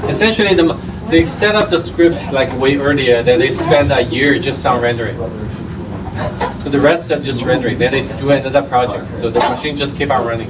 Essentially, they set up the scripts like way earlier. Then they spend a year just on rendering. So the rest are just rendering. Then they do another project. So the machine just keep on running.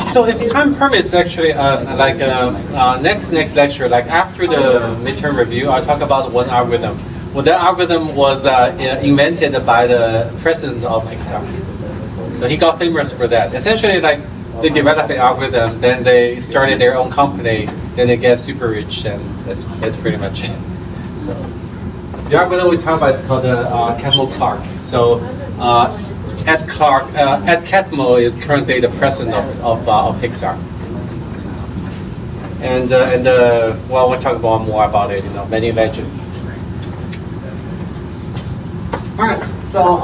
So if time permits, actually, next lecture, like after the midterm review, I'll talk about one algorithm. Well, that algorithm was invented by the president of Pixar. So he got famous for that. Essentially, like they developed an algorithm, then they started their own company, then they get super rich, and that's pretty much it. So the algorithm we talk about is called Catmull-Clark. So Ed Catmull is currently the president of Pixar. And well, we'll talk about more about it. Many legends. All right, so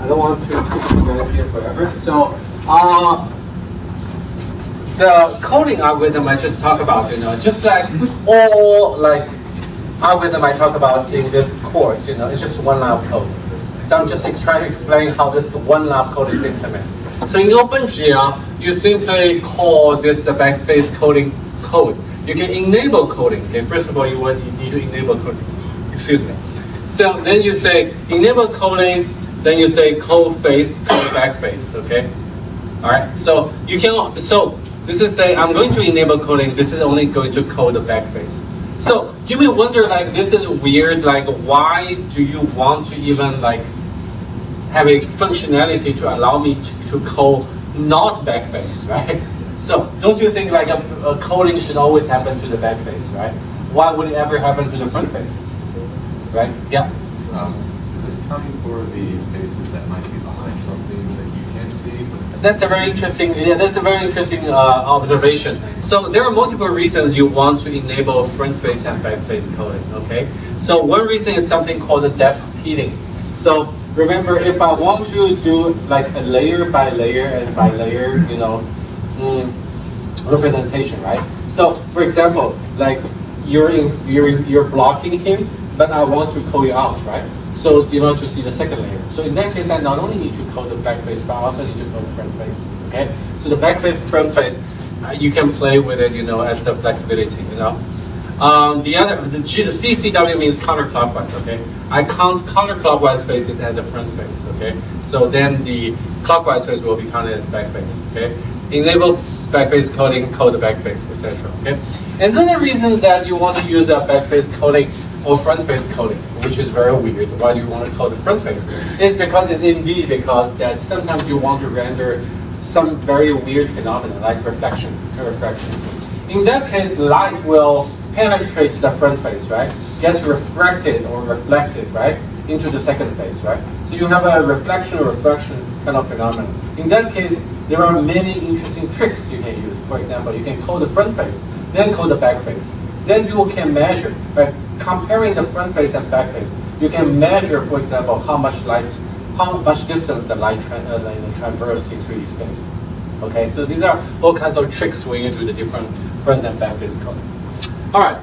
I don't want to keep you guys here forever. So the coding algorithm I just talked about, just like all algorithm I talk about in this course, it's just one line of code. So I'm just trying to explain how this one line of code is implemented. So in OpenGL, you simply call this backface coding code. You can enable coding. Okay, first of all, you need to enable coding. Excuse me. So then you say enable coding. Then you say code face, code backface. Okay. All right. So you can. So this is say I'm going to enable coding. This is only going to code the backface. So you may wonder, like, this is weird. Like, why do you want to even have a functionality to allow me to code not backface, right? So don't you think a coding should always happen to the back face, right? Why would it ever happen to the front face, right? Yeah. Is this counting for the faces that might be behind something that you can't see? That's a very interesting. Yeah, that's a very interesting observation. So there are multiple reasons you want to enable front face and back face coding. Okay. So one reason is something called the depth heating. So remember, if I want to do a layer by layer and by layer, representation, right? So, for example, you're blocking him, but I want to call you out, right? So you want to see the second layer. So in that case, I not only need to code the back face, but I also need to code the front face. Okay. So the back face, front face, you can play with it, as the flexibility, the CCW means counterclockwise, okay? I count counterclockwise faces as the front face, okay? So then the clockwise face will be counted as back face, okay? Enable backface coding, code the backface, etc. Okay. Another reason that you want to use a backface coding or front face coding, which is very weird. Why do you want to code the front face? Is because that sometimes you want to render some very weird phenomena like reflection or refraction. In that case, light will penetrate the front face, right? Gets refracted or reflected, right, into the second face, right? So you have a reflection or refraction kind of phenomenon. In that case, there are many interesting tricks you can use. For example, you can code the front face, then code the back face. Then you can measure, by comparing the front face and back face, you can measure, for example, how much distance the light traverses in 3D space. Okay, so these are all kinds of tricks when you do the different front and back face coding. All right,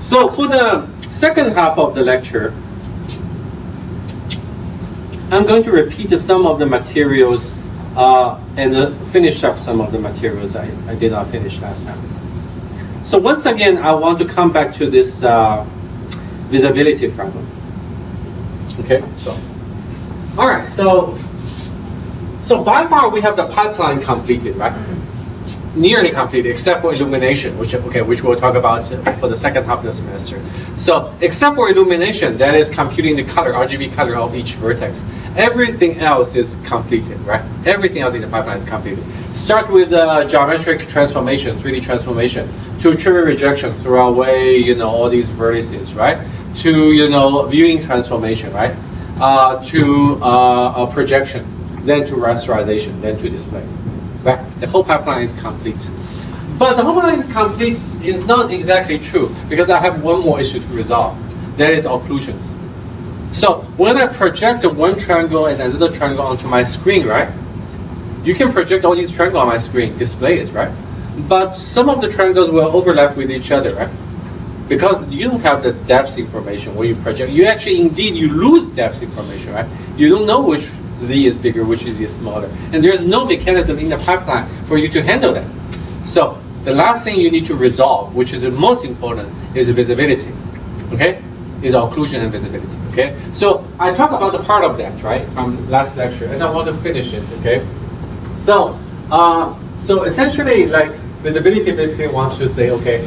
so for the second half of the lecture, I'm going to repeat some of the materials and finish up some of the materials I did not finish last time. So once again, I want to come back to this visibility problem. Okay, so all right, so by far we have the pipeline completed, right? Nearly completed, except for illumination, which we'll talk about for the second half of the semester. So, except for illumination, that is computing the color, RGB color of each vertex. Everything else is completed, right? Everything else in the pipeline is completed. Start with geometric transformation, 3D transformation, to trivial rejection, throw away, all these vertices, right? To viewing transformation, right? To projection, then to rasterization, then to display. Right? The whole pipeline is complete. But the homology is complete is not exactly true because I have one more issue to resolve. That is occlusions. So when I project one triangle and another triangle onto my screen, right? You can project all these triangles on my screen, display it, right? But some of the triangles will overlap with each other, right? Because you don't have the depth information when you project. You actually, indeed, you lose depth information, right? You don't know which Z is bigger, which Z is smaller. And there's no mechanism in the pipeline for you to handle that. So the last thing you need to resolve, which is the most important, is visibility, okay? Is occlusion and visibility, okay? So I talked about the part of that, right, from last lecture, and I want to finish it, okay? So, so essentially, like, visibility basically wants to say, okay,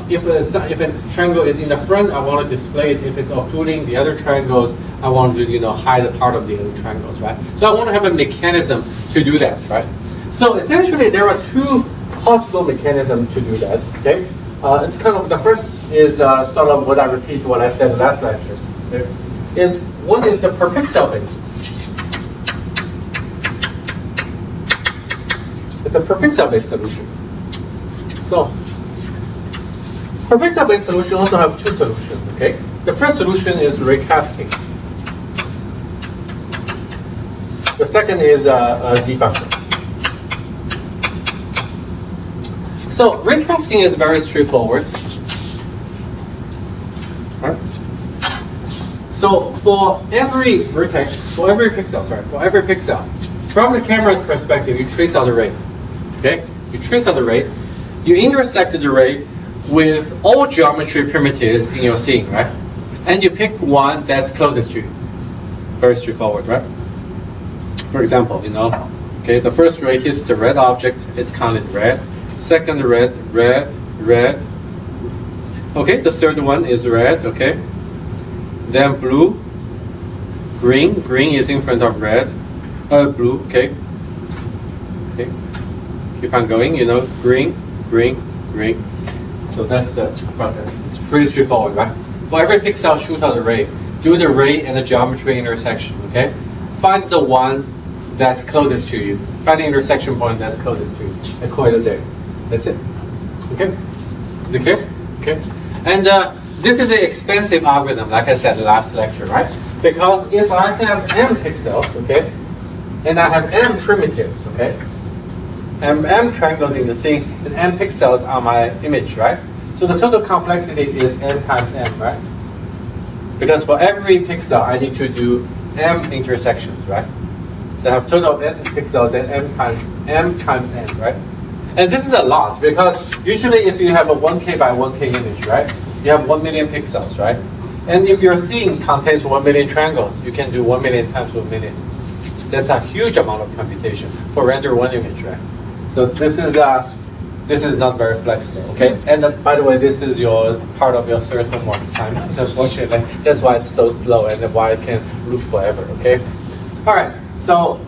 if a triangle is in the front, I want to display it. If it's occluding the other triangles, I want to, hide a part of the other triangles, right? So I want to have a mechanism to do that, right? So essentially, there are two possible mechanisms to do that, okay? It's kind of, the first is sort of what I repeat what I said last lecture, okay? One is the per pixel base. It's a per pixel based solution. So, per pixel based solution also have two solutions, okay? The first solution is raycasting. The second is a Z-buffer. So, raycasting is very straightforward. Right? So, for every vertex, for every pixel, from the camera's perspective, you trace out the ray. Okay? You trace out the ray. You intersect the ray with all geometry primitives in your scene, right? And you pick one that's closest to you. Very straightforward, right? For example, okay, the first ray hits the red object, it's counted red. Second red, red, red. Okay, the third one is red, okay. Then blue, green, green is in front of red. Blue, okay. Okay. Keep on going, green, green, green. So that's the process. It's pretty straightforward, right? For every pixel, shoot out the ray. Do the ray and the geometry intersection, okay? Find the one that's closest to you. Find the intersection point that's closest to you. And call it a day. That's it. Okay? Is it clear? Okay. And this is an expensive algorithm, like I said last lecture, right? Because if I have m pixels, okay, and I have m primitives, okay, and m triangles in the scene, and m pixels are my image, right? So the total complexity is n times m, right? Because for every pixel, I need to do m intersections, right? So I have total of n pixels, then m times n, right? And this is a lot, because usually if you have a 1K by 1K image, right, you have 1 million pixels, right? And if your scene contains 1 million triangles, you can do 1 million times 1 million. That's a huge amount of computation for render one image, right? So this is not very flexible, okay? And by the way, this is your part of your third homework assignment. Unfortunately, that's why it's so slow and why it can loop forever, okay? All right, so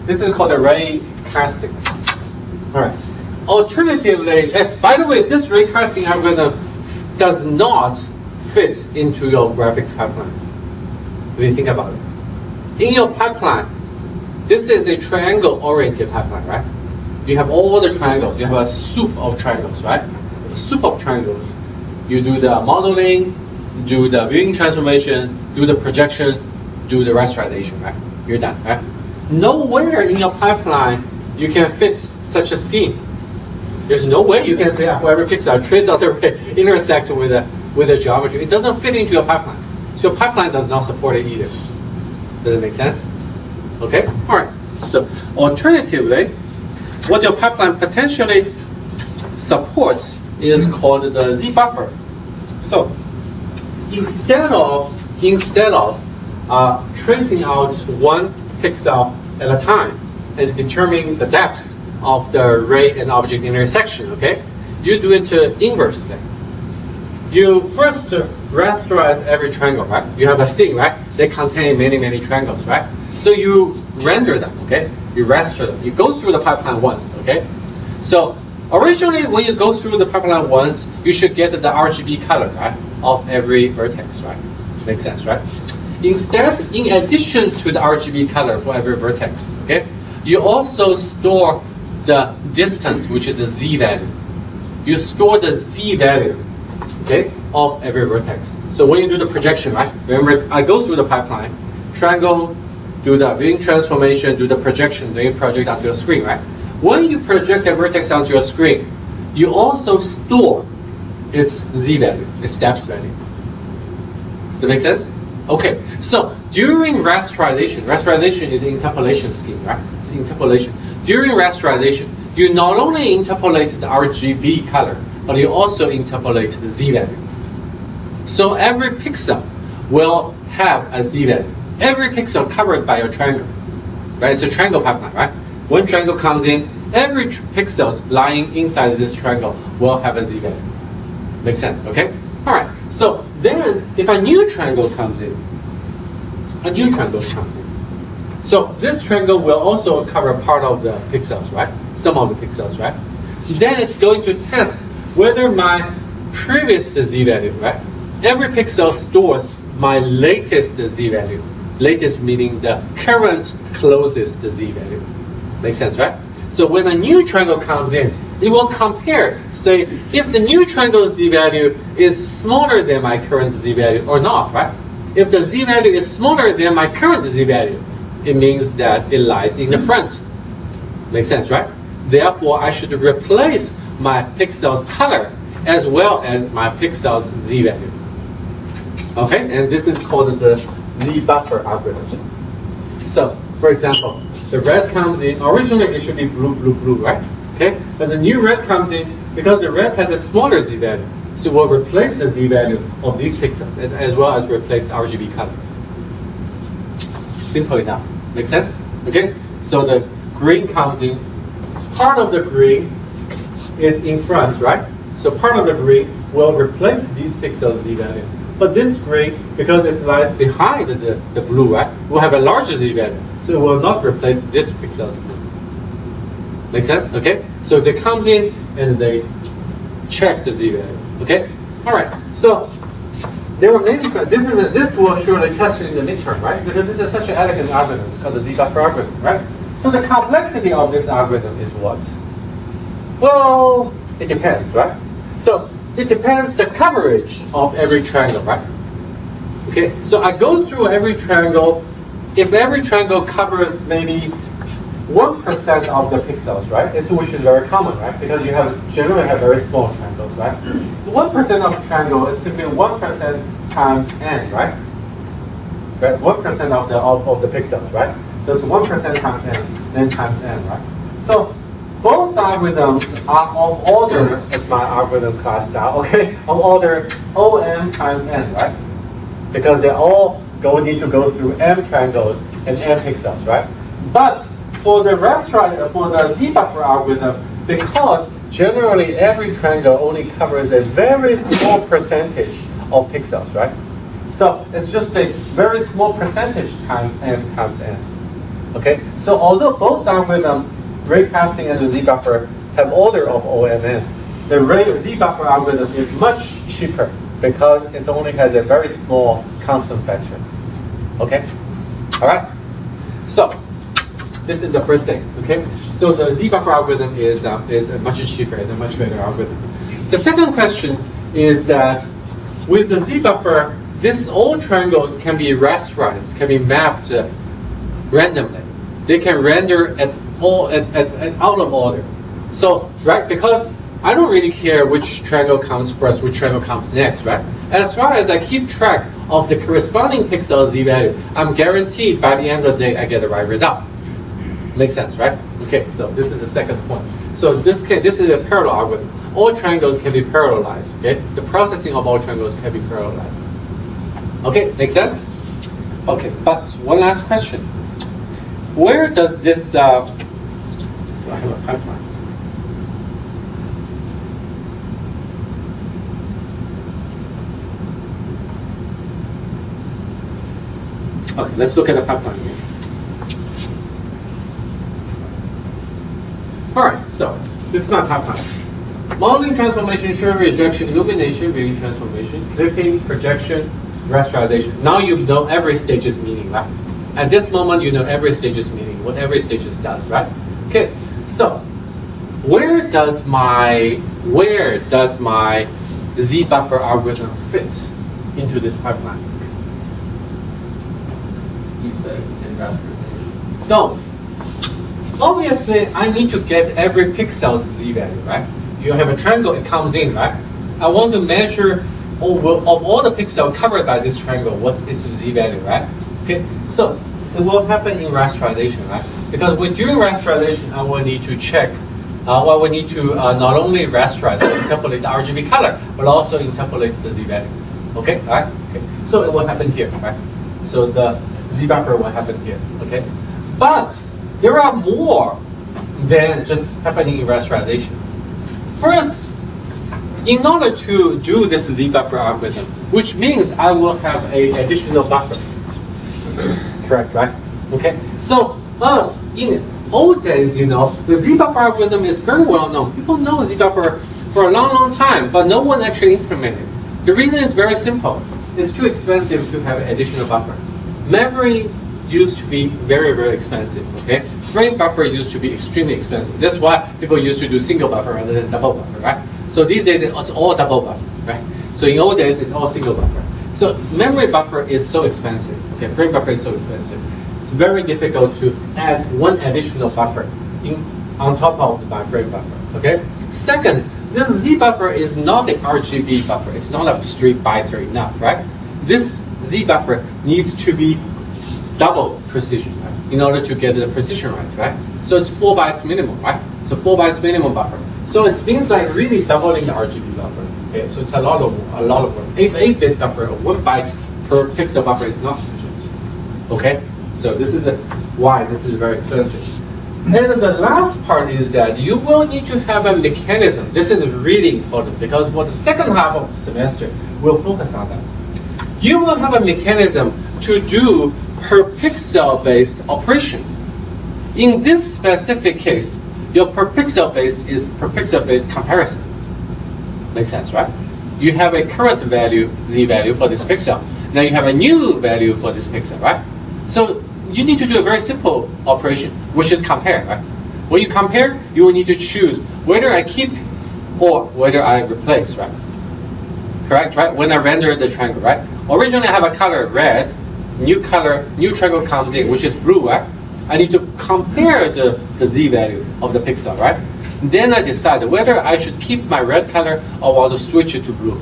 this is called a ray casting. All right. Alternatively, by the way, this ray casting algorithm does not fit into your graphics pipeline. What do you think about it? In your pipeline, this is a triangle-oriented pipeline, right? You have all the triangles. You have a soup of triangles, right? A soup of triangles. You do the modeling, do the viewing transformation, do the projection, do the rasterization, right? You're done, right? Nowhere in your pipeline you can fit such a scheme. There's no way you can say for every pixel, trace out the ray, intersect with a geometry. It doesn't fit into your pipeline. So your pipeline does not support it either. Does it make sense? Okay? All right. So alternatively, what your pipeline potentially supports is called the Z-buffer. So instead of tracing out one pixel at a time and determining the depth of the ray and object intersection, okay? You do it inversely. You first rasterize every triangle, right? You have a scene, right? They contain many, many triangles, right? So you render them, okay? You raster them. You go through the pipeline once, okay? So originally, when you go through the pipeline once, you should get the RGB color, right, of every vertex, right? Makes sense, right? Instead, in addition to the RGB color for every vertex, okay, you also store the distance, which is the Z value. you store the z value, okay, of every vertex. So when you do the projection, right? Remember, I go through the pipeline, triangle, do the viewing transformation, do the projection, then you project onto your screen, right? When you project a vertex onto your screen, you also store its z value, its depth value. Does that make sense? Okay, so during rasterization, rasterization is an interpolation scheme, right? It's interpolation. During rasterization, you not only interpolate the RGB color, but you also interpolate the z value. So every pixel will have a z value. Every pixel covered by a triangle, right? It's a triangle pipeline, right? When triangle comes in, every pixel lying inside this triangle will have a z value. Makes sense, okay? All right, so then if a new triangle comes in, so this triangle will also cover part of the pixels, right? Some of the pixels, right? Then it's going to test whether my previous z value, right? Every pixel stores my latest z value. Latest meaning the current closest z value. Makes sense, right? So when a new triangle comes in, it will compare, say, if the new triangle z value is smaller than my current z value or not, right? If the z value is smaller than my current z value, it means that it lies in the front. Makes sense, right? Therefore, I should replace my pixel's color as well as my pixel's z value. Okay, and this is called the z buffer algorithm. So, for example, the red comes in, originally it should be blue, blue, blue, right? Okay, but the new red comes in because the red has a smaller z value. So we'll replace the z value of these pixels as well as replace the RGB color. Simple enough. Make sense? Okay, so the green comes in. Part of the green is in front, right? So part of the green will replace these pixels z value. But this green, because it lies behind the blue, right, will have a larger z value. So it will not replace this pixel's blue. Make sense? Okay? So they comes in and they check the z value. Okay? All right. So there are many. This will surely test in the midterm, right? Because this is such an elegant algorithm. It's called the z-buffer algorithm, right? So the complexity of this algorithm is what? Well, it depends, right? So it depends the coverage of every triangle, right? Okay. So I go through every triangle. If every triangle covers maybe 1% of the pixels, right? Which is very common, right? Because you generally have very small triangles, right? 1% of a triangle is simply 1% times n, right? Right? 1% of the pixels, right? So it's 1% times n, then times n, right? So both algorithms are of order, as my algorithm class now, okay? Of order OM times n, right? Because they all need to go through m triangles and n pixels, right? But for the z-buffer algorithm, because generally every triangle only covers a very small percentage of pixels, right? So it's just a very small percentage times n times n. Okay? So although both algorithms, raycasting and the z-buffer, have order of OMN, the z-buffer algorithm is much cheaper because it only has a very small constant factor. Okay? All right? So this is the first thing, okay? So the z-buffer algorithm is much cheaper and a much better algorithm. The second question is that with the z-buffer, all triangles can be rasterized, can be mapped randomly. They can render out of order. So, right, because I don't really care which triangle comes first, which triangle comes next, right? As far as I keep track of the corresponding pixel z value, I'm guaranteed by the end of the day I get the right result. Makes sense, right? Okay, so this is the second point. So this is a parallel algorithm. All triangles can be parallelized, okay? The processing of all triangles can be parallelized. Okay, make sense? Okay, but one last question. Where does this, I have a pipeline. Okay, let's look at the pipeline here. All right, so this is my pipeline. Modeling, transformation, shear rejection, illumination, viewing transformation, clipping, projection, rasterization. Now you know every stage's meaning, right? At this moment, you know every stage's meaning, what every stage does, right? Okay, so where does my where does my Z-buffer algorithm fit into this pipeline? So, obviously, I need to get every pixel's Z-value, right? You have a triangle, it comes in, right? I want to measure of all the pixels covered by this triangle, what's its Z-value, right? Okay, so it will happen in rasterization, right? Because when doing rasterization, I will need to check, we need to not only rasterize, interpolate the RGB color, but also interpolate the Z-value. Okay, all right? Okay, so it will happen here, right? So the Z-buffer will happen here, okay? But there are more than just happening in rasterization. First, in order to do this Z-buffer algorithm, which means I will have an additional buffer. Correct, right? Okay. So, in old days, you know, the Z-buffer algorithm is very well known. People know Z-buffer for a long, long time, but no one actually implemented it. The reason is very simple. It's too expensive to have an additional buffer. Memory used to be very, very expensive, okay? Frame buffer used to be extremely expensive. That's why people used to do single buffer rather than double buffer, right? So these days, it's all double buffer, right? So in old days, it's all single buffer. So memory buffer is so expensive, okay? Frame buffer is so expensive. It's very difficult to add one additional buffer on top of my frame buffer, okay? Second, this Z buffer is not an RGB buffer. It's not a 3 bytes are enough, right? This Z buffer needs to be double precision, right? In order to get the precision right? So it's 4 bytes minimum, right? So 4 bytes minimum buffer. So it means like really doubling the RGB buffer. Okay, so it's a lot of work. 8-bit buffer, 1 byte per pixel buffer is not sufficient. Okay, so this is why this is very expensive. And the last part is that you will need to have a mechanism. This is really important because for the second half of the semester, we'll focus on that. You will have a mechanism to do per pixel based operation. In this specific case, your per pixel based is per pixel based comparison. Makes sense, right? You have a current value, Z value for this pixel. Now you have a new value for this pixel, right? So you need to do a very simple operation, which is compare, right? When you compare, you will need to choose whether I keep or whether I replace, right? Correct, right? When I render the triangle, right? Originally I have a color red, new triangle comes in, which is blue, right? I need to compare the Z value of the pixel, right? Then I decide whether I should keep my red color or want to switch it to blue.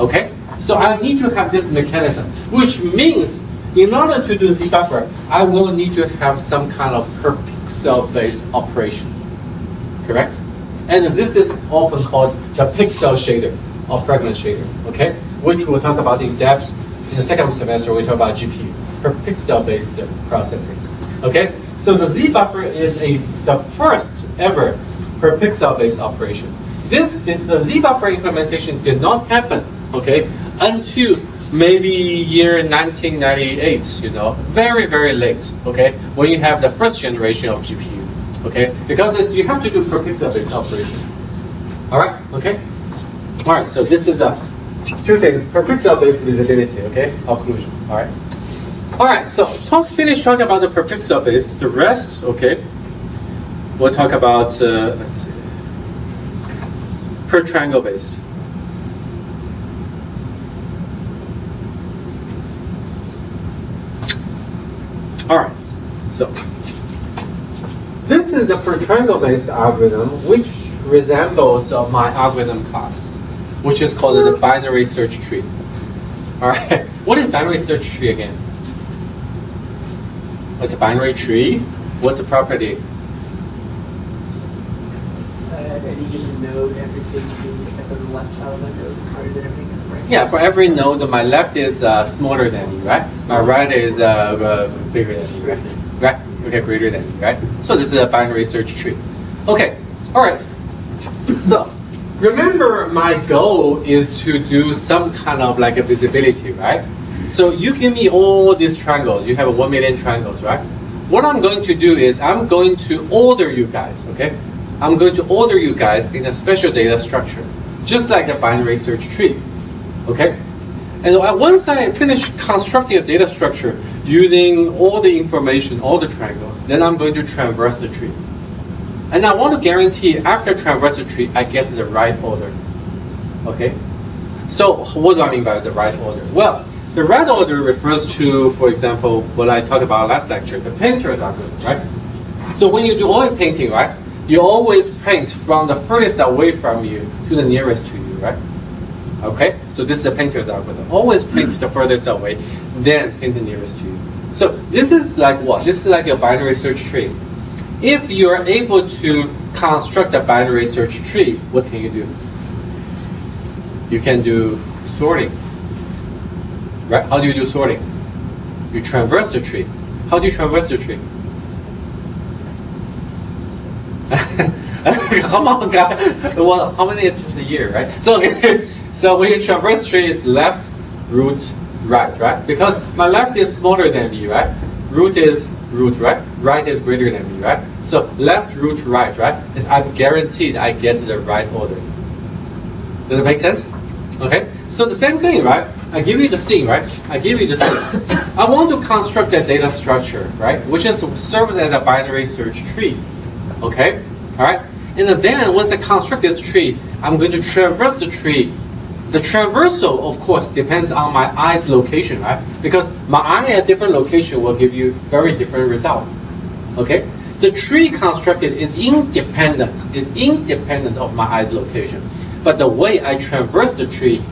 Okay? So I need to have this mechanism, which means in order to do Z buffer, I will need to have some kind of per pixel based operation. Correct? And this is often called the pixel shader or fragment shader, okay? Which we'll talk about in depth in the second semester. We talk about GPU, per pixel based processing. Okay? So the Z buffer is the first ever per pixel based operation. The Z buffer implementation did not happen, okay, until maybe year 1998, you know, very, very late, okay, when you have the first generation of GPU, okay, because you have to do per pixel based operation. All right, okay? All right, so this is two things, per pixel based visibility, okay, occlusion, all right? All right, so finish talking about the per pixel based, the rest, okay, we'll talk about, let's see, per triangle based. All right, so this is the per triangle based algorithm, which resembles my algorithm class, which is called the binary search tree. All right, what is binary search tree again? What's a binary tree? What's the property? At any given node, everything that's on the left side of the node is higher than everything on the right. Yeah, for every node, my left is smaller than you, right? My right is bigger than you, right? Right? Okay, greater than you, right? So this is a binary search tree. Okay, all right. So remember, my goal is to do some kind of like a visibility, right? So you give me all these triangles. You have 1 million triangles, right? What I'm going to do is I'm going to order you guys, okay? I'm going to order you guys in a special data structure, just like a binary search tree, okay? And once I finish constructing a data structure using all the information, all the triangles, then I'm going to traverse the tree. And I want to guarantee after traverse the tree, I get the right order. Okay? So what do I mean by the right order? Well, the right order refers to, for example, what I talked about last lecture, the painter's algorithm, right? So when you do oil painting, right, you always paint from the furthest away from you to the nearest to you, right? Okay? So this is the painter's algorithm. Always paint the furthest away, then paint the nearest to you. So this is like what? This is like a binary search tree. If you are able to construct a binary search tree, what can you do? You can do sorting. Right? How do you do sorting? You traverse the tree. How do you traverse the tree? Come on, guys. Well, how many inches a year, right? So, so when you traverse tree, it's left, root, right? Because my left is smaller than me, right? Root is root, right? Right is greater than me, right? So left, root, right? Is I'm guaranteed I get the right order. Does it make sense? Okay. So the same thing, right? I give you the scene, right? I give you the scene. I want to construct a data structure, right? Which is serves as a binary search tree. Okay. All right. And then once I construct this tree, I'm going to traverse the tree. The traversal, of course, depends on my eye's location, right? Because my eye at different location will give you very different result. Okay? The tree constructed is independent of my eye's location. But the way I traverse the tree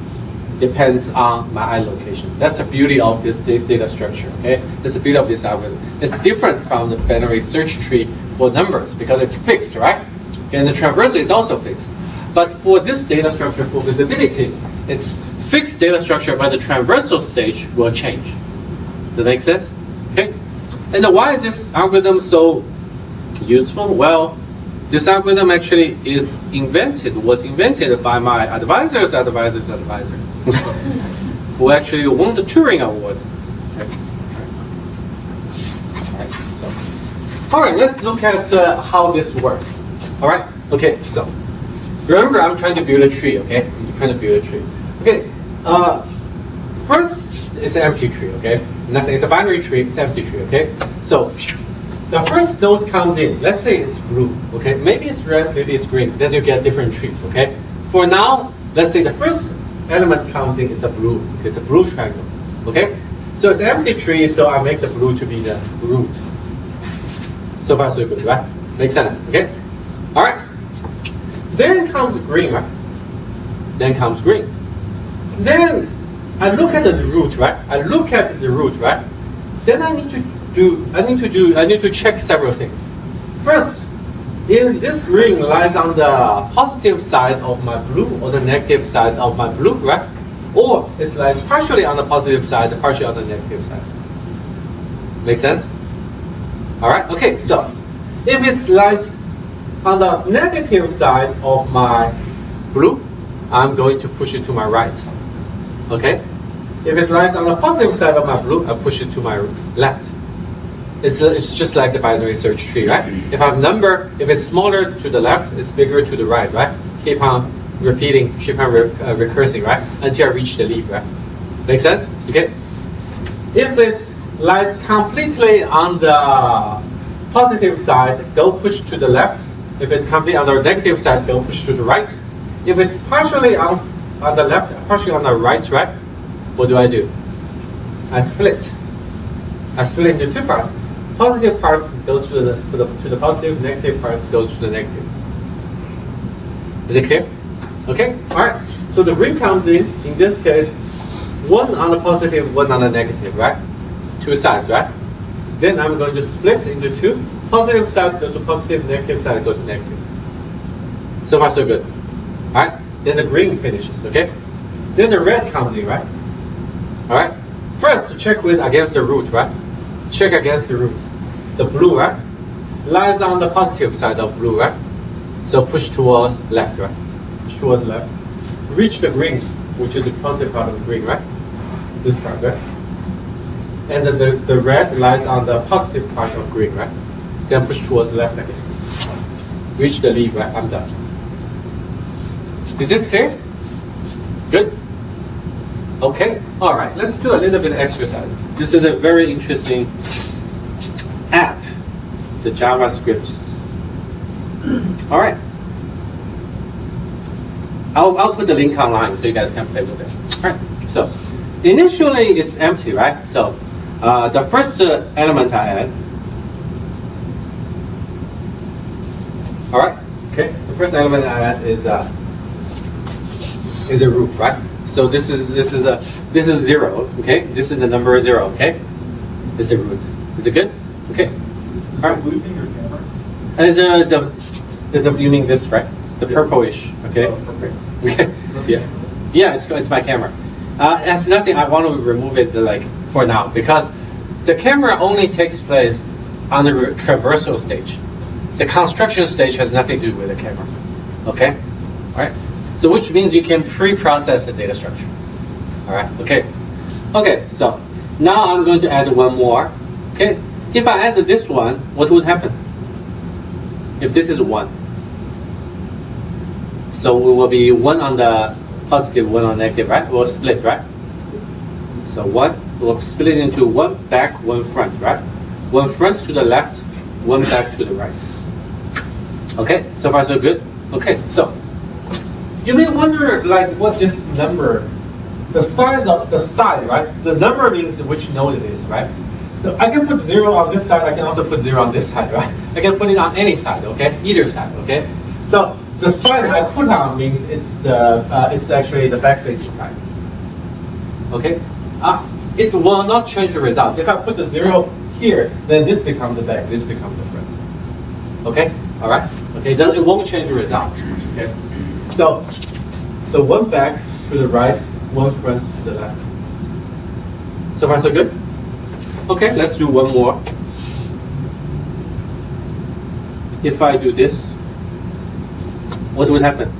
depends on my eye location. That's the beauty of this data structure, okay? That's the beauty of this algorithm. It's different from the binary search tree for numbers because it's fixed, right? And the traversal is also fixed. But for this data structure for visibility, it's fixed data structure, but the traversal stage will change. Does that make sense? Okay. And why is this algorithm so useful? Well, this algorithm actually was invented by my advisor's advisor, who actually won the Turing Award. All right, let's look at how this works. All right. Okay. So. Remember, I'm trying to build a tree, okay? I'm trying to build a tree. Okay, first, it's an empty tree, okay? Nothing, it's a binary tree, it's an empty tree, okay? So, the first node comes in, let's say it's blue, okay? Maybe it's red, maybe it's green, then you get different trees, okay? For now, let's say the first element comes in, it's a blue, okay? It's a blue triangle, okay? So it's an empty tree, so I make the blue to be the root. So far, so good, right? Makes sense, okay? All right. Then comes green, right? Then comes green. Then I look at the root, right? Then I need to check several things. First, is this green lies on the positive side of my blue or the negative side of my blue, right? Or it lies partially on the positive side, partially on the negative side. Make sense? All right. Okay. So if it lies on the negative side of my blue, I'm going to push it to my right. Okay? If it lies on the positive side of my blue, I push it to my left. It's just like the binary search tree, right? If I have number, if it's smaller to the left, it's bigger to the right, right? Keep on repeating, keep on recursing, right? Until I reach the leaf, right? Make sense? Okay? If it lies completely on the positive side, go push to the left. If it's completely on the negative side, go push to the right. If it's partially on the left, partially on the right, what do? I split. I split into two parts. Positive parts goes to the positive, negative parts goes to the negative. Is it clear? Okay, all right. So the green comes in this case, one on the positive, one on the negative, right? Two sides, right? Then I'm going to split into two. Positive side goes to positive, negative side goes to negative. So far, so good. All right. Then the green finishes. Okay. Then the red comes in, right? All right. First, check against the root, right? Check against the root. The blue, right? Lies on the positive side of blue, right? So push towards left, right? Push towards left. Reach the green, which is the positive part of the green, right? This part, right? And then the red lies on the positive part of green, right? Then push towards left again. Reach the leaf, right? I'm done. Is this clear? Good? Okay. All right. Let's do a little bit of exercise. This is a very interesting app, the JavaScript All right. I'll put the link online so you guys can play with it. All right. So initially it's empty, right? So the first element I add. All right. Okay. The first element I add is a root, right? So this is 0. Okay. This is the number 0. Okay. Is the root. Is it good? Okay. All right. Blue thing or camera? You mean this, right? The purplish. Okay. Okay. Yeah. It's my camera. That's nothing. I want to remove it for now because the camera only takes place on the traversal stage. The construction stage has nothing to do with the camera. Okay. All right. So which means you can pre-process the data structure. All right. Okay. Okay. So now I'm going to add one more. Okay. If I add this one, what would happen? If this is 1. So it will be 1 on the positive, 1 on negative, right? We'll split, right? So 1, we'll split it into 1 back, 1 front, right? 1 front to the left, 1 back to the right. Okay, so far so good? Okay, so you may wonder what this number, the size of the side, right? The number means which node it is, right? So I can put 0 on this side, I can also put 0 on this side, right? I can put it on any side, okay? Either side, okay? So the side I put on means it's actually the back-facing side. Okay? It will not change the result. If I put the 0 here, then this becomes the back, this becomes the front. Okay? All right? Okay, then it won't change the result. Okay? So 1 back to the right, 1 front to the left. So far so good? Okay, let's do one more. If I do this, what would happen?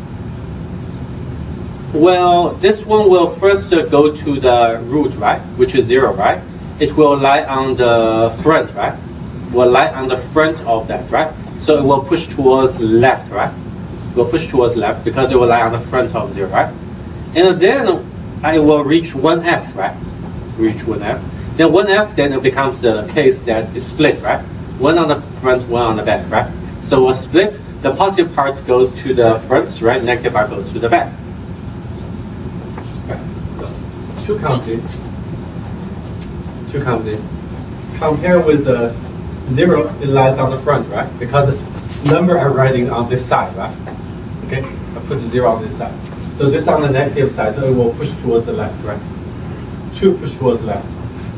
Well, this one will first go to the root, right? Which is 0, right? It will lie on the front, right? Will lie on the front of that, right? So it will push towards left, right? It will push towards left because it will lie on the front of 0, right? And then I will reach 1F, right? Reach 1F. Then 1F, then it becomes the case that it's split, right? 1 on the front, 1 on the back, right? So we'll split. The positive part goes to the front, right? Negative part goes to the back. Right. So 2 comes in. 2 comes in. Compare with 0, it lies on the front, right? Because the number are writing on this side, right? Okay, I put the 0 on this side. So this on the negative side, so it will push towards the left, right? 2 push towards the left.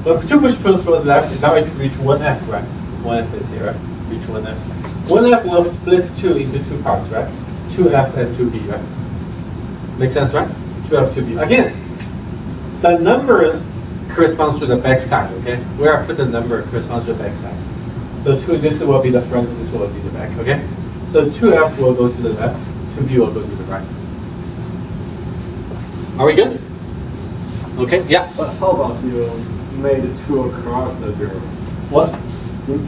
So 2 push towards the left, now it reach 1F, right? 1F is here, right? Reach 1F. 1F will split 2 into 2 parts, right? 2F and 2B, right? Make sense, right? 2F, 2B. Again, the number corresponds to the back side, okay? Where I put the number corresponds to the back side. So 2, this will be the front, this will be the back, okay? So 2F will go to the left, 2B will go to the right. Are we good? Okay, yeah? But how about you made 2 across the 0? What?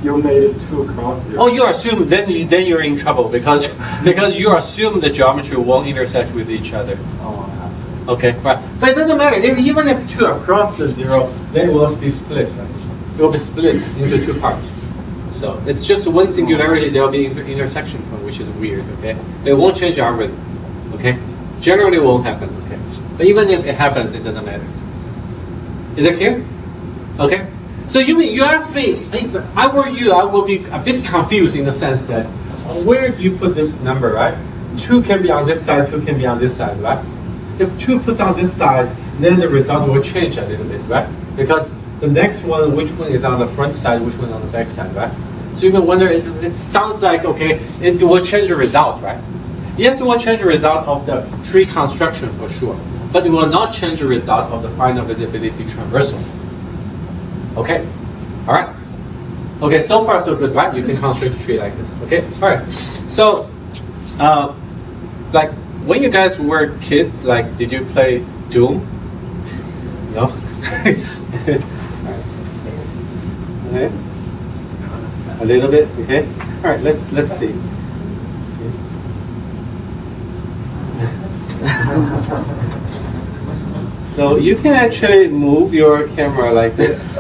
You made it 2 across the 0. Oh, you assume, then you're in trouble because you assume the geometry won't intersect with each other. Oh, okay, right. But it doesn't matter. Even if 2 across the 0, then it will be split, right? It will be split into 2 parts. So it's just one singularity, there will be intersection point, which is weird, okay? It won't change the algorithm, okay? Generally it won't happen, okay? But even if it happens, it doesn't matter. Is it clear? Okay? So you asked me, if I were you, I will be a bit confused in the sense that, where do you put this number, right? 2 can be on this side, 2 can be on this side, right? If 2 puts on this side, then the result will change a little bit, right? Because the next one, which one is on the front side, which one on the back side, right? So you can wonder, it sounds like, okay, it will change the result, right? Yes, it will change the result of the tree construction for sure, but it will not change the result of the final visibility traversal. Okay, all right. Okay, so far so good, right? You can construct a tree like this. Okay, all right. So, like when you guys were kids, like did you play Doom? No. Okay. A little bit. Okay. All right. Let's see. So you can actually move your camera like this.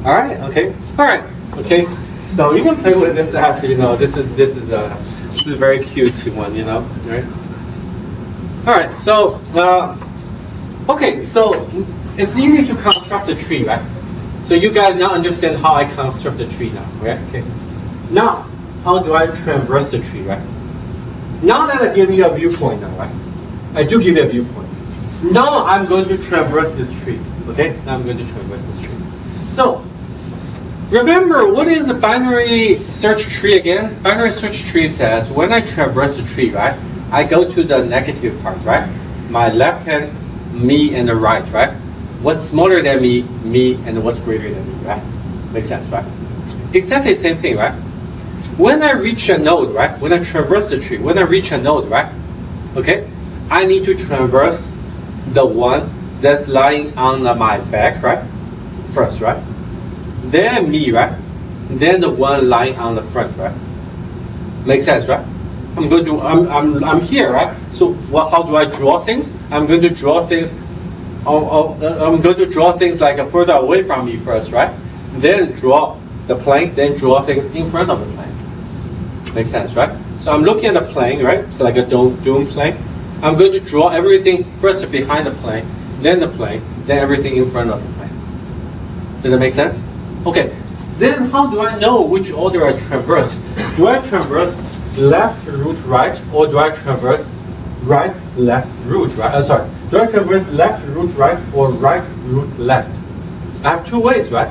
All right. Okay. All right. Okay. So you can play with this app. You know, this is a very cute one. You know, right? All right. So okay. So it's easy to construct a tree, right? So you guys now understand how I construct the tree now, right? Okay. Now, how do I traverse the tree, right? Now that I give you a viewpoint now, right? I do give you a viewpoint. Now I'm going to traverse this tree, okay? Now I'm going to traverse this tree. So, remember, what is a binary search tree again? Binary search tree says, when I traverse the tree, right? I go to the negative part, right? My left hand, me, and the right, right? What's smaller than me, and what's greater than me, right? Makes sense, right? Exactly the same thing, right? When I reach a node, right? When I traverse the tree, when I reach a node, right? Okay? I need to traverse the one that's lying on my back, right? First, right? Then me, right? Then the one lying on the front, right? Makes sense, right? I'm here, right? So how do I draw things? I'm going to draw things. I'm going to draw things like further away from me first, right? Then draw the plane, then draw things in front of the plane. Makes sense, right? So I'm looking at the plane, right? It's like a dome plane. I'm going to draw everything first behind the plane, then everything in front of the plane. Does that make sense? Okay. Then how do I know which order I traverse? Do I traverse left, root, right, or do I traverse right, left, root, right? Sorry. Do I traverse left, root, right, or right, root, left? I have two ways, right?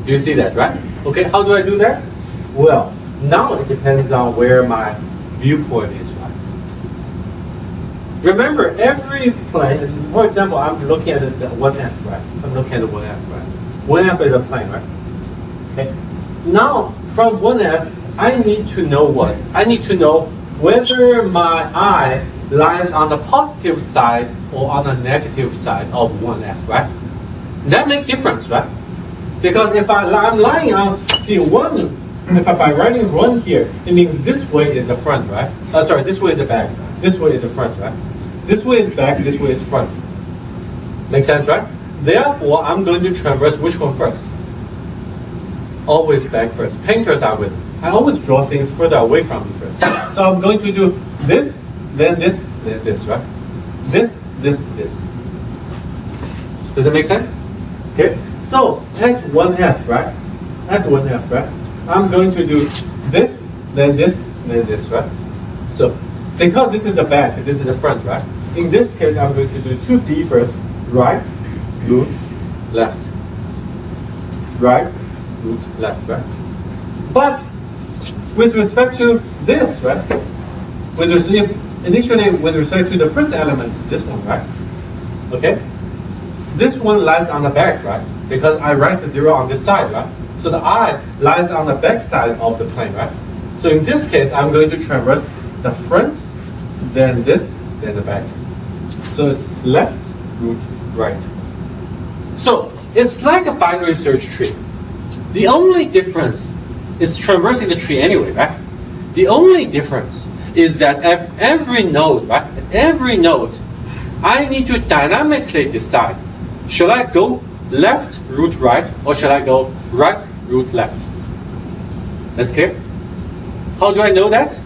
Do you see that, right? Okay, how do I do that? Well, now it depends on where my viewpoint is, right? Remember, every plane, for example, I'm looking at the 1F, right? I'm looking at the 1F, right? 1F is a plane, right? Okay. Now, from 1F, I need to know what? I need to know whether my eye lies on the positive side or on the negative side of 1F, right? That makes difference, right? Because if I'm lying on, see, one, if I'm writing 1 here, it means this way is the front, right? Sorry, this way is the back. This way is the front, right? This way is back, this way is front. Make sense, right? Therefore, I'm going to traverse which one first? Always back first. Painters are with me. I always draw things further away from me first. So I'm going to do this, then this, then this, right? This. Does that make sense? Okay. So at 1F, right? At 1F, right? I'm going to do this, then this, then this, right? So because this is the back, this is the front, right? In this case, I'm going to do 2D first. Right, root, left. Right, root, left, right? But with respect to this, right? Initially, with respect to the first element, this one, right? Okay? This one lies on the back, right? Because I write the 0 on this side, right? So the eye lies on the back side of the plane, right? So in this case, I'm going to traverse the front, then this, then the back. So it's left, root, right. So it's like a binary search tree. The only difference is traversing the tree anyway, right? The only difference is that at every node, right? At every node, I need to dynamically decide, should I go left, root, right, or should I go right, root, left? That's clear? How do I know that?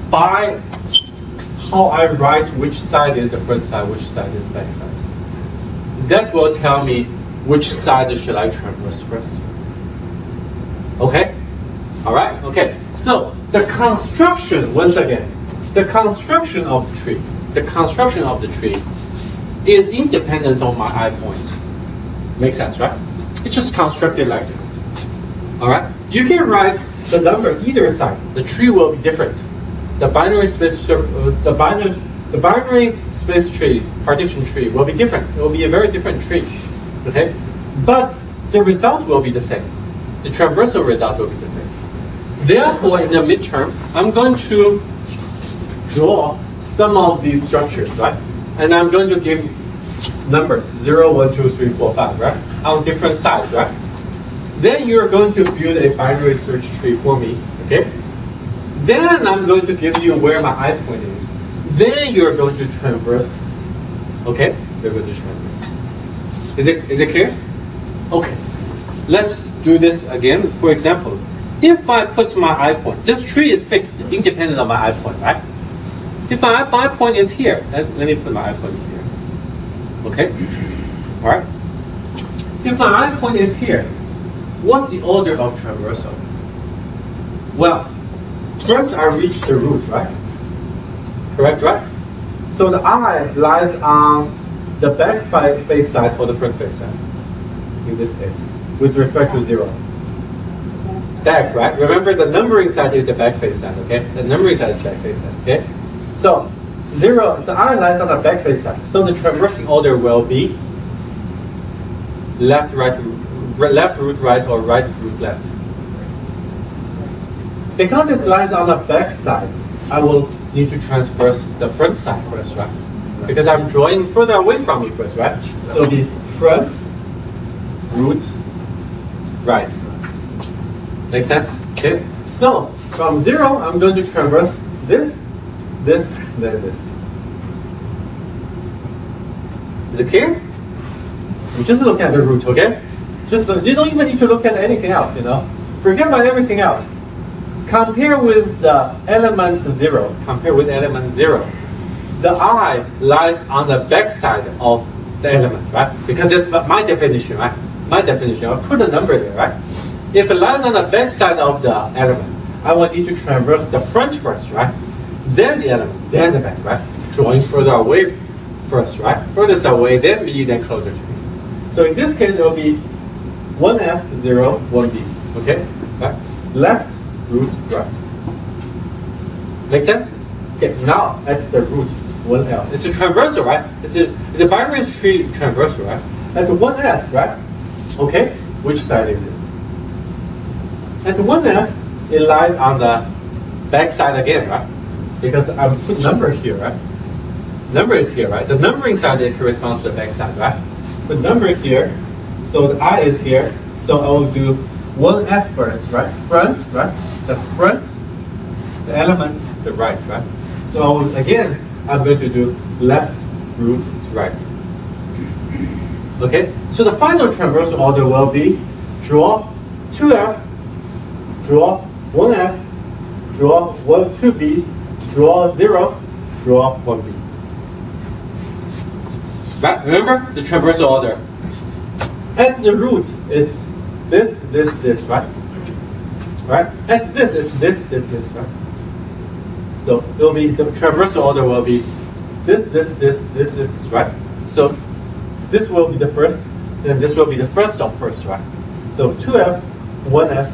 By how I write which side is the front side, which side is the back side. That will tell me which side should I traverse first. Okay? All right? Okay. So the construction, once again, the construction of the tree is independent on my eye point. Makes sense, right? It's just constructed like this. All right? You can write the number either side. The tree will be different. The binary space tree, partition tree, will be different. It will be a very different tree. Okay? But the result will be the same. The traversal result will be the same. Therefore, in the midterm, I'm going to draw some of these structures, right? And I'm going to give numbers 0, 1, 2, 3, 4, 5, right? On different sides, right? Then you're going to build a binary search tree for me, okay? Then I'm going to give you where my eye point is. Then you're going to traverse, okay? You're going to traverse. Is it clear? Okay. let's do this again. For example, if I put my eye point, this tree is fixed, independent of my eye point, right? If my eye point is here, let me put my eye point here. Okay? All right? If my eye point is here, what's the order of traversal? Well, first I reach the root, right? Correct, right? So the eye lies on the back face side or the front face side, in this case, with respect to 0. Back, right? Remember the numbering side is the back face side, okay? The numbering side is the back face side, okay? So 0, the eye lies on the back face side. So the traversing order will be left root right or right root left. Because this lies on the back side, I will need to traverse the front side first, right? Because I'm drawing further away from you first, right? So it'll be front, root, right. Make sense? Okay. So from 0, I'm going to traverse this, then this. Is it clear? You just look at the root, okay? You don't even need to look at anything else, you know. Forget about everything else. Compare with the element 0. Compare with element 0. The eye lies on the back side of the element, right? Because that's my definition, right? It's my definition. I'll put a number there, right? If it lies on the back side of the element, I will need to traverse the front first, right? Then the element, then the back, right? Drawing further away first, right? Furthest away, then B, then closer to B. So in this case, it will be 1F, 0, 1B. Okay? Right? Left, root, right. Make sense? Okay, now that's the root, 1L. It's a traversal, right? It's a binary tree traversal, right? At 1F, right? Okay, which side is it? At 1F, it lies on the back side again, right? Because I'm put number here, right? Number is here, right? The numbering side it corresponds to the back side, right? Put number here, so the I is here, so I will do 1F first, right? Front, right? That's front, the element, the right, right? So I will, again, I'm going to do left, root, right. Okay, so the final traversal order will be draw 2F, draw 1F, draw 2B, draw 0, draw 1B. Right? Remember the traversal order. At the root, it's this, right? Right? At this, it's this, right? So it will be the traversal order will be this, right? So this will be the first, then this will be the first of first, right? So 2F, 1F,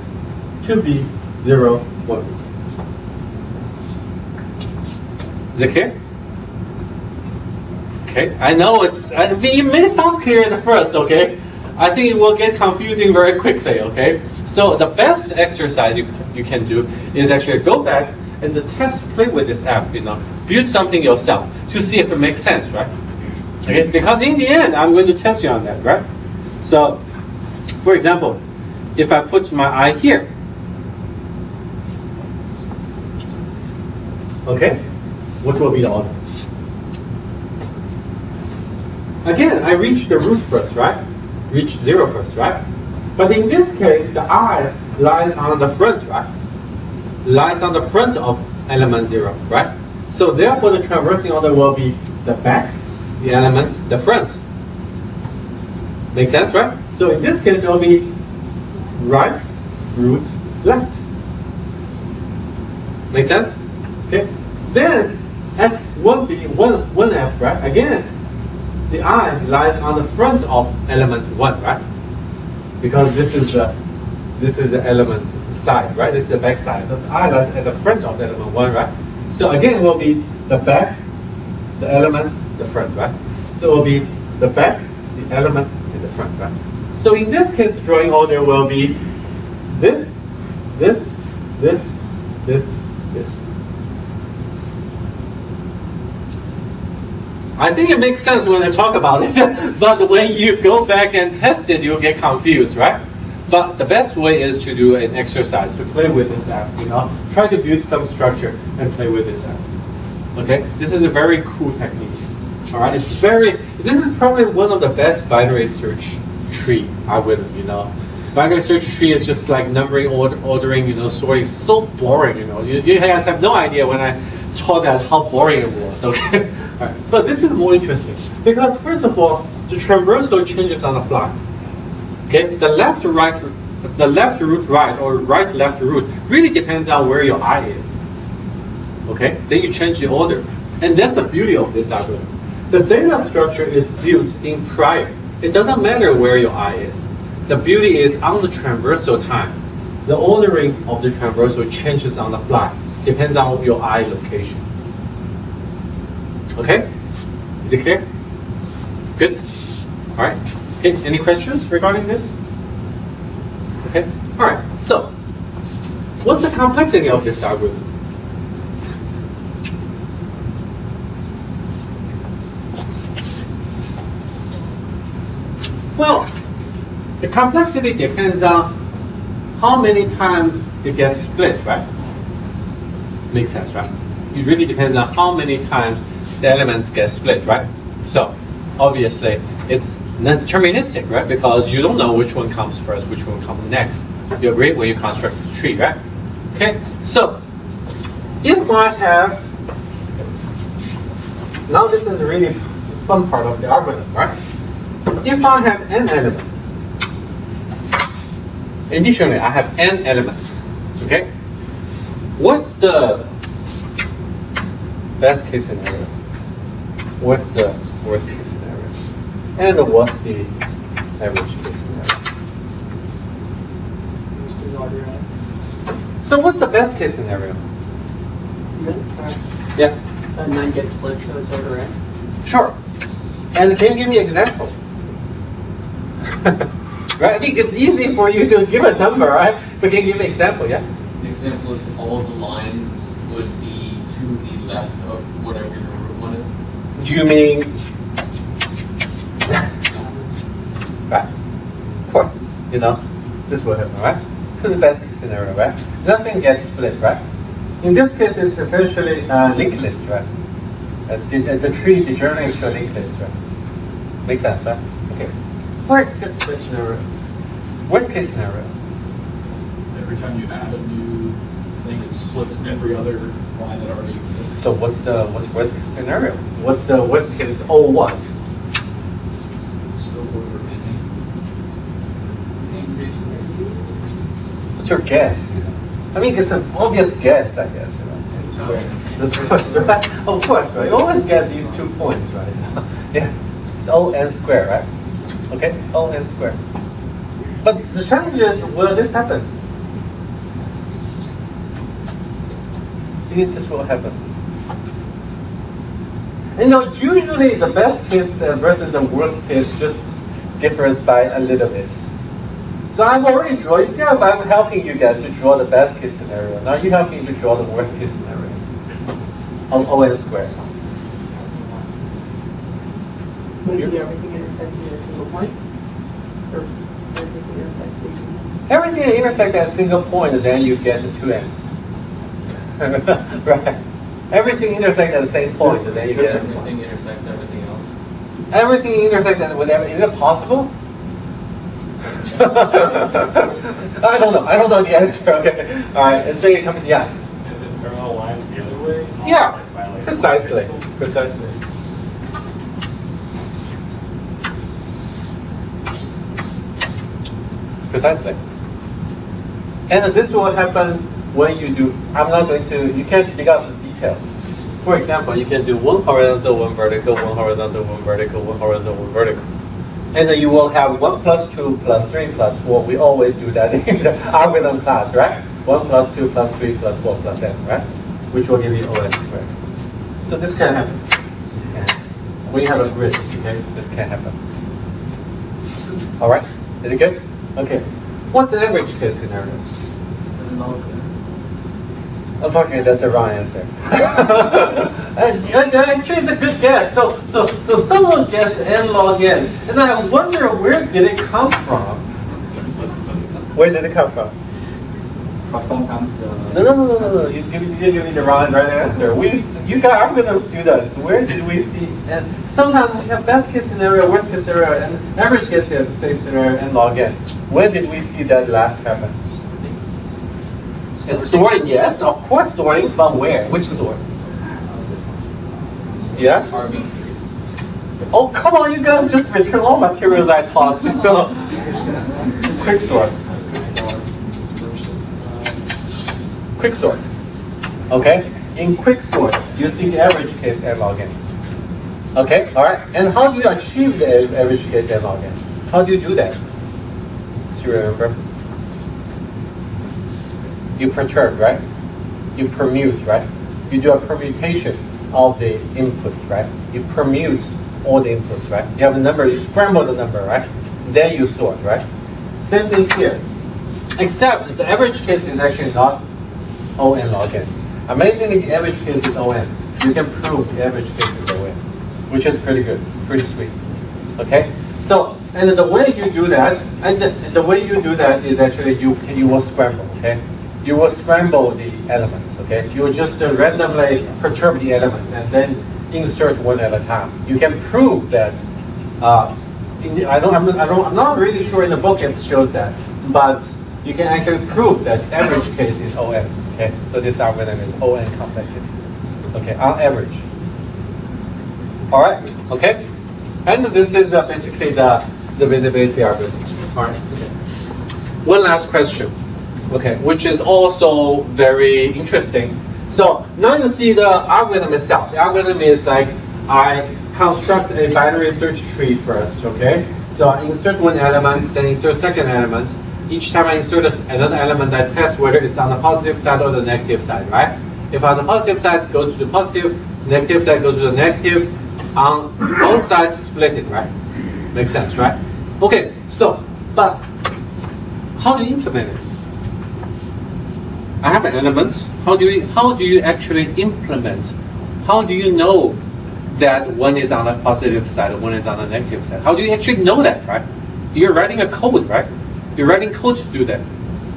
2B, 0, 1B. Is it clear? Okay, I know it may sound clear at first, okay? I think it will get confusing very quickly, okay? So the best exercise you can do is actually go back and play with this app, you know, build something yourself to see if it makes sense, right? Okay, because in the end, I'm going to test you on that, right? So, for example, if I put my eye here, okay, what will be the order? Again, I reach the root first, right? Reach 0 first, right? But in this case, the eye lies on the front, right? Lies on the front of element 0, right? So therefore, the traversing order will be the back, the element, the front. Make sense, right? So in this case, it will be right, root, left. Make sense? Okay. Then at 1B, 1F, right? Again, the eye lies on the front of element 1, right? Because this is the element side, right? This is the back side. The eye lies at the front of element 1, right? So again, it will be the back, the element, the front, right? So it will be the back, the element, and the front, right? So in this case, the drawing order will be this. I think it makes sense when I talk about it, but when you go back and test it, you'll get confused, right? But the best way is to do an exercise, to play with this app, you know? Try to build some structure and play with this app. Okay? This is a very cool technique. All right? This is probably one of the best binary search tree algorithm, you know? Binary search tree is just like numbering, ordering, sorting. So boring, You guys have no idea when I taught that how boring it was. Okay, all right. But this is more interesting because first of all, the traversal changes on the fly. Okay, the left root right or right left root really depends on where your eye is. Okay, then you change the order, and that's the beauty of this algorithm. The data structure is built in prior. It doesn't matter where your eye is. The beauty is on the traversal time, the ordering of the traversal changes on the fly. Depends on your eye location. Okay? Is it clear? Good? All right. Okay, any questions regarding this? Okay? All right. So, what's the complexity of this algorithm? Well, the complexity depends on how many times it gets split, right? Makes sense, right? It really depends on how many times the elements get split, right? So, obviously, it's non-deterministic, right? Because you don't know which one comes first, which one comes next. You agree when you construct the tree, right? Okay, so, if I have, now this is a really fun part of the algorithm, right? If I have n elements, initially I have n elements, okay? What's the best case scenario? What's the worst case scenario? And what's the average case scenario? So what's the best case scenario? Yeah. So 9 gets split, so it's order n. Sure. And can you give me an example? Right? I think it's easy for you to give a number, right? But can you give me an example, yeah? The example is all the lines would be to the left of whatever your root one is. You mean... Right. Of course, this will happen, right? This is the best case scenario, right? Nothing gets split, right? In this case, it's essentially a linked list, right? As the tree degenerates to a linked list, right? Makes sense, right? Okay. Worst case scenario. Worst case scenario. Every time you add a new thing, it splits every other line that already exists. So what's worst case scenario? What's the worst case? Oh, what? Still order n. What's your guess? I mean, it's an obvious guess, I guess. Of course, right? Of course, right? You always get these 2 points, right? So, yeah, it's O n squared, right? Okay, it's O n squared. But the challenge is, will this happen? Do you think this will happen? Usually the best case versus the worst case just differs by a little bit. So I've already drawn, you see, I'm helping you guys to draw the best case scenario. Now you help me to draw the worst case scenario of O n squared. Would it be everything intersecting at a single point? Or everything intersecting? Everything intersects at a single point, and then you get the 2n. Right? Everything intersects at the same point, and then you get Everything intersects everything else. everything intersects with everything. Is it possible? I don't know. I don't know the answer. Okay. All right. And so you come. Yeah. Is it parallel lines the other way? Yeah. By, like, Precisely. pixel? Precisely. Precisely. And this will happen when you do, you can't dig out the details. For example, you can do one horizontal, one vertical, one horizontal, one vertical, one horizontal, one vertical. And then you will have 1 plus 2 plus 3 plus 4. We always do that in the algorithm class, right? 1 plus 2 plus 3 plus 4 plus n, right? Which will give you O n squared. So this can happen. This can happen. When you have a grid, okay, this can happen. All right? Is it good? Okay. What's the average case scenario? Unfortunately, that's the wrong answer. Actually, it's a good guess. So someone guessed n log n, and I wonder where did it come from? Where did it come from? But sometimes the... No. You didn't give me the right answer. You got algorithm students. Where did we see? And sometimes we have best case scenario, worst case scenario, and average case scenario, and log n. When did we see that last happen? It's sorting, yes, of course sorting, but where? Which sort? Yeah? Oh, come on, you guys just return all materials I taught. Quick sorts. Quick sort. Okay? In quick sort, you see the average case and log n. Okay? Alright? And how do you achieve the average case and log n? How do you do that? Do you remember? You perturb, right? You permute, right? You do a permutation of the input, right? You permute all the inputs, right? You have a number, you scramble the number, right? Then you sort, right? Same thing here. Except the average case is actually not O n log n. Amazingly, the average case is O n. You can prove the average case is O n, which is pretty good, pretty sweet. Okay? So, and the way you do that, is actually you will scramble, okay? You will scramble the elements, okay? You will just randomly perturb the elements and then insert one at a time. You can prove that. I'm not really sure in the book it shows that, but you can actually prove that average case is O n. Okay, so this algorithm is O n complexity. Okay, on average. All right. Okay, and this is basically the visibility algorithm. All right. Okay. One last question. Okay, which is also very interesting. So now you see the algorithm itself. The algorithm is like I construct a binary search tree first. Okay, so I insert one element, then insert second element. Each time I insert another element, I test whether it's on the positive side or the negative side, right? If on the positive side, go to the positive. Negative side, go to the negative. On both sides, split it, right? Makes sense, right? Okay, so, but how do you implement it? I have an element. How do you actually implement? How do you know that one is on the positive side and one is on the negative side? How do you actually know that, right? You're writing a code, right? You're writing code to do that.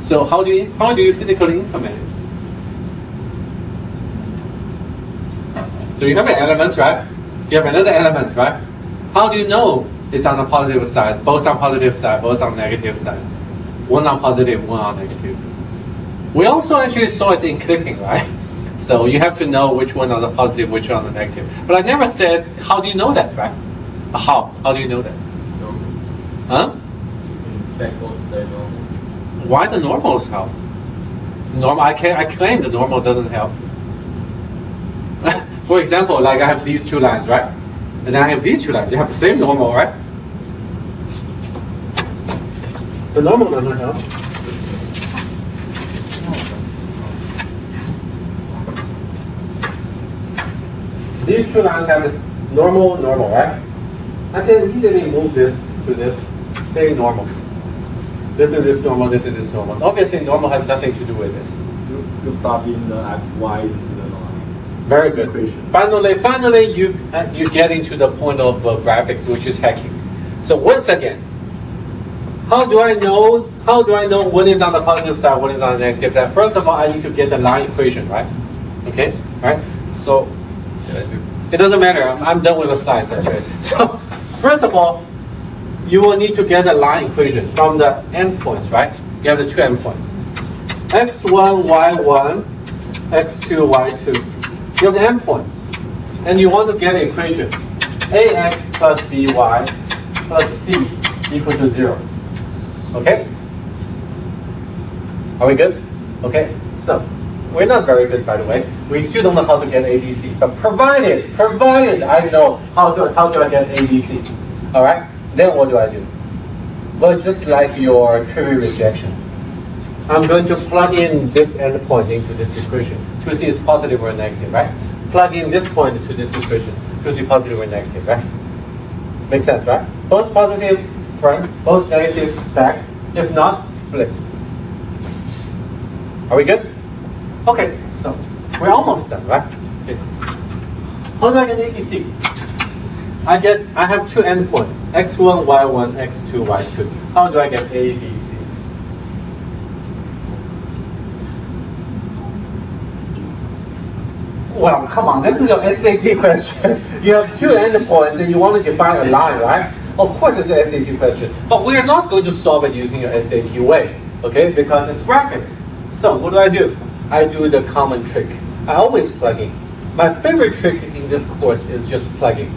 So how do you physically implement it? So you have an element, right? You have another element, right? How do you know it's on the positive side, both on positive side, both on negative side? One on positive, one on negative. We also actually saw it in clipping, right? So you have to know which one on the positive, which one on the negative. But I never said, how do you know that, right? How? How do you know that? Huh? Check both of their normals. Why the normals help? I claim the normal doesn't help. For example, like I have these two lines, right? And I have these two lines. They have the same normal, right? The normal doesn't help. These two lines have this normal, right? I can easily move this to this same normal. This is this normal, this is this normal. Obviously, normal has nothing to do with this. You plug in the xy into the line. Very good. Equation. Finally, you get into the point of graphics, which is hacking. So once again, how do I know one is on the positive side, one is on the negative side? First of all, I need to get the line equation, right? Okay, right? So it doesn't matter. I'm done with the slides. Okay. So first of all, you will need to get a line equation from the endpoints, right? You have the two endpoints. x1, y1, x2, y2. You have the endpoints. And you want to get an equation. ax plus by plus c equal to 0. Okay? Are we good? Okay. So, we're not very good, by the way. We still don't know how to get ABC. But provided I know how do I get ABC. All right? Then what do I do? Well, just like your trivial rejection, I'm going to plug in this endpoint into this equation to see it's positive or negative, right? Plug in this point into this equation to see positive or negative, right? Makes sense, right? Both positive front, both negative back. If not, split. Are we good? Okay, so we're almost done, right? Okay. How do I get ABC? I have two endpoints, x1, y1, x2, y2. How do I get A, B, C? Well, come on, this is your SAT question. You have two endpoints and you want to define a line, right? Of course it's an SAT question, but we are not going to solve it using your SAT way, okay? Because it's graphics. So what do? I do the common trick. I always plug in. My favorite trick in this course is just plugging.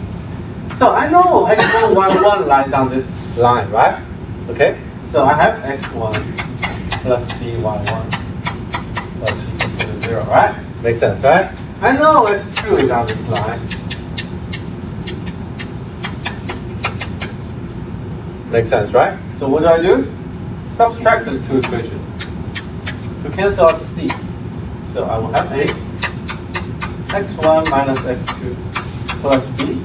So I know x1, y1 lies on this line, right? Okay, so I have x1 plus by1 plus equal to 0, right? Makes sense, right? I know x2 is on this line. Makes sense, right? So what do? Subtract the two equations to cancel out the c. So I will have a x1 minus x2 plus b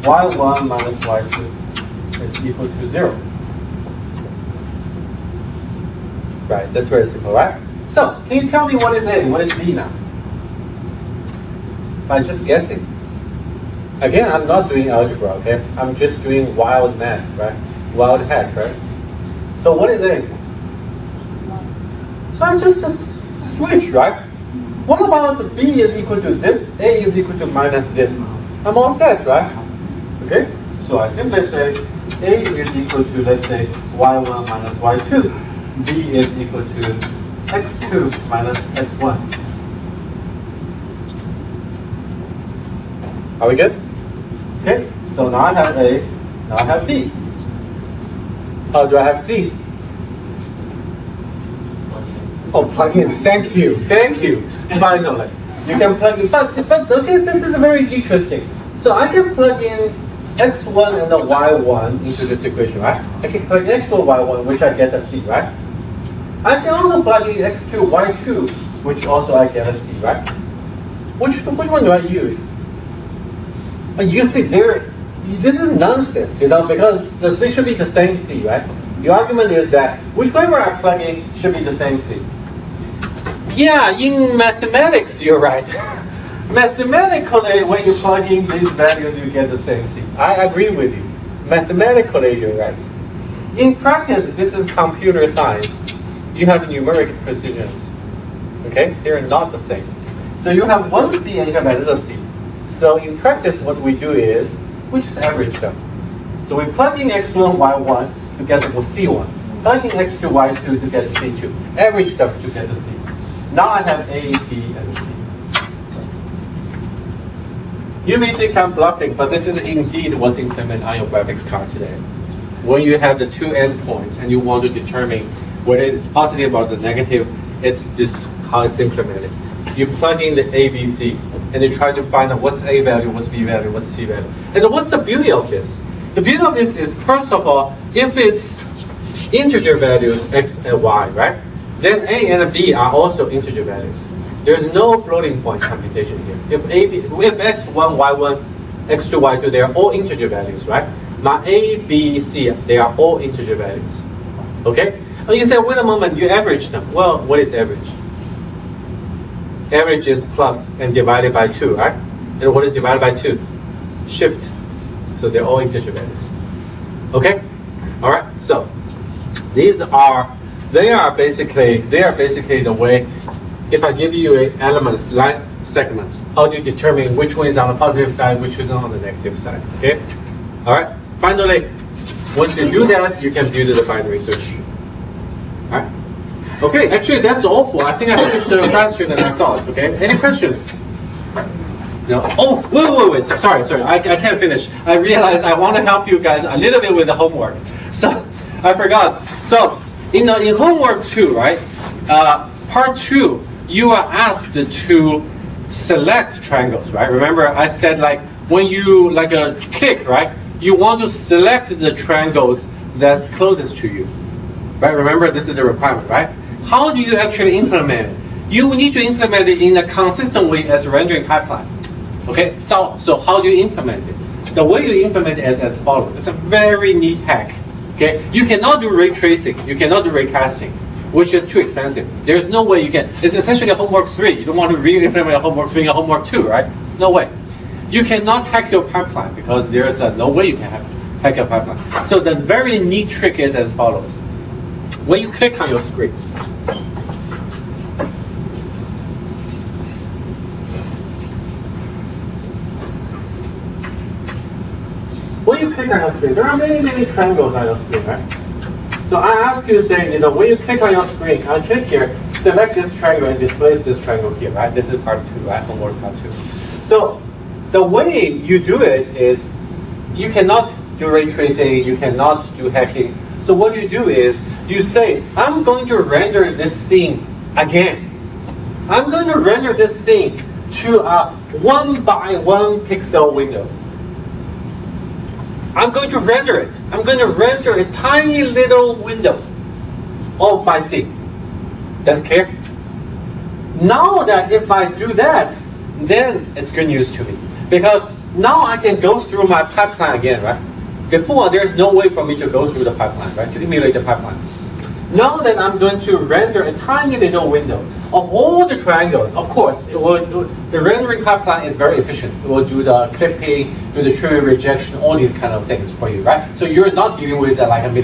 y1 minus y2 is equal to 0. Right, that's very simple, right? So, can you tell me what is A and what is B now? By just guessing. Again, I'm not doing algebra, okay? I'm just doing wild math, right? Wild hack, right? So what is A? So I just switch, right? What about B is equal to this, A is equal to minus this? I'm all set, right? Okay? So I simply say A is equal to, let's say, y1 minus y2. B is equal to x2 minus x1. Are we good? Okay, so now I have A, now I have B. How do I have C? Oh, plug in. Thank you. Thank you. Finally. You can plug in. But okay, this is very interesting. So I can plug in x1 and the y1 into this equation, right? I can plug in x1, y1, which I get a C, right? I can also plug in x2, y2, which also I get a C, right? Which one do I use? You see, this is nonsense, you know, because the C should be the same C, right? The argument is that whichever I plug in should be the same C. Yeah, in mathematics, you're right. Mathematically, when you plug in these values, you get the same C. I agree with you. Mathematically, you're right. In practice, this is computer science. You have numeric precisions. Okay? They're not the same. So you have one C and you have another C. So in practice, what we do is we just average them. So we plug in x1, y1 to get the C1. Plug in x2, y2 to get the C2. Average them to get the C. Now I have A, B, and C. You may think I'm bluffing, but this is indeed what's implemented on your graphics card today. When you have the two endpoints and you want to determine whether it's positive or the negative, it's this how it's implemented. You plug in the A, B, C, and you try to find out what's A value, what's B value, what's C value. And so what's the beauty of this? The beauty of this is, first of all, if it's integer values, x and y, right? Then A and B are also integer values. There's no floating point computation here. If x1, y1, x2, y2, they are all integer values, right? Now A, B, C, they are all integer values. Okay? And you say, wait a moment, you average them. Well, what is average? Average is plus and divided by 2, right? And what is divided by 2? Shift. So they're all integer values. Okay? All right. So they are basically the way. If I give you elements, line segments, how do you determine which one is on the positive side, which is on the negative side? Okay. All right. Finally, once you do that, you can build the binary search. All right. Okay, actually that's awful. I think I finished faster than I thought. Okay, any questions? No. Oh, wait. Sorry. I can't finish. I realized I want to help you guys a little bit with the homework. So I forgot. So in homework 2, right? Part 2, you are asked to select triangles, right? Remember I said like when you click, right? You want to select the triangles that's closest to you, right? Remember this is the requirement, right? How do you actually implement it? You need to implement it in a consistent way as a rendering pipeline. Okay, so how do you implement it? The way you implement it is as follows. It's a very neat hack. Okay, you cannot do ray tracing. You cannot do ray casting, which is too expensive. There's no way you can. It's essentially a homework 3. You don't want to re-implement a homework 3 and a homework 2, right? There's no way. You cannot hack your pipeline because there's no way you can hack your pipeline. So the very neat trick is as follows. When you click on your screen, when you click on your screen, there are many, many triangles on your screen, right? So I ask you, say, when you click on your screen, I click here, select this triangle and displays this triangle here, right? This is part 2, right? Homework part 2. So the way you do it is, you cannot do ray tracing, you cannot do hacking. So what you do is, you say, I'm going to render this scene again. I'm going to render this scene to a 1 by 1 pixel window. I'm going to render it. I'm going to render a tiny little window of my scene. That's clear? Now that if I do that, then it's good news to me. Because now I can go through my pipeline again, right? Before, there's no way for me to go through the pipeline, right? To emulate the pipeline. Now that I'm going to render a tiny little window of all the triangles, of course, the rendering pipeline is very efficient. It will do the clipping, do the tree rejection, all these kind of things for you, right? So you're not dealing with like a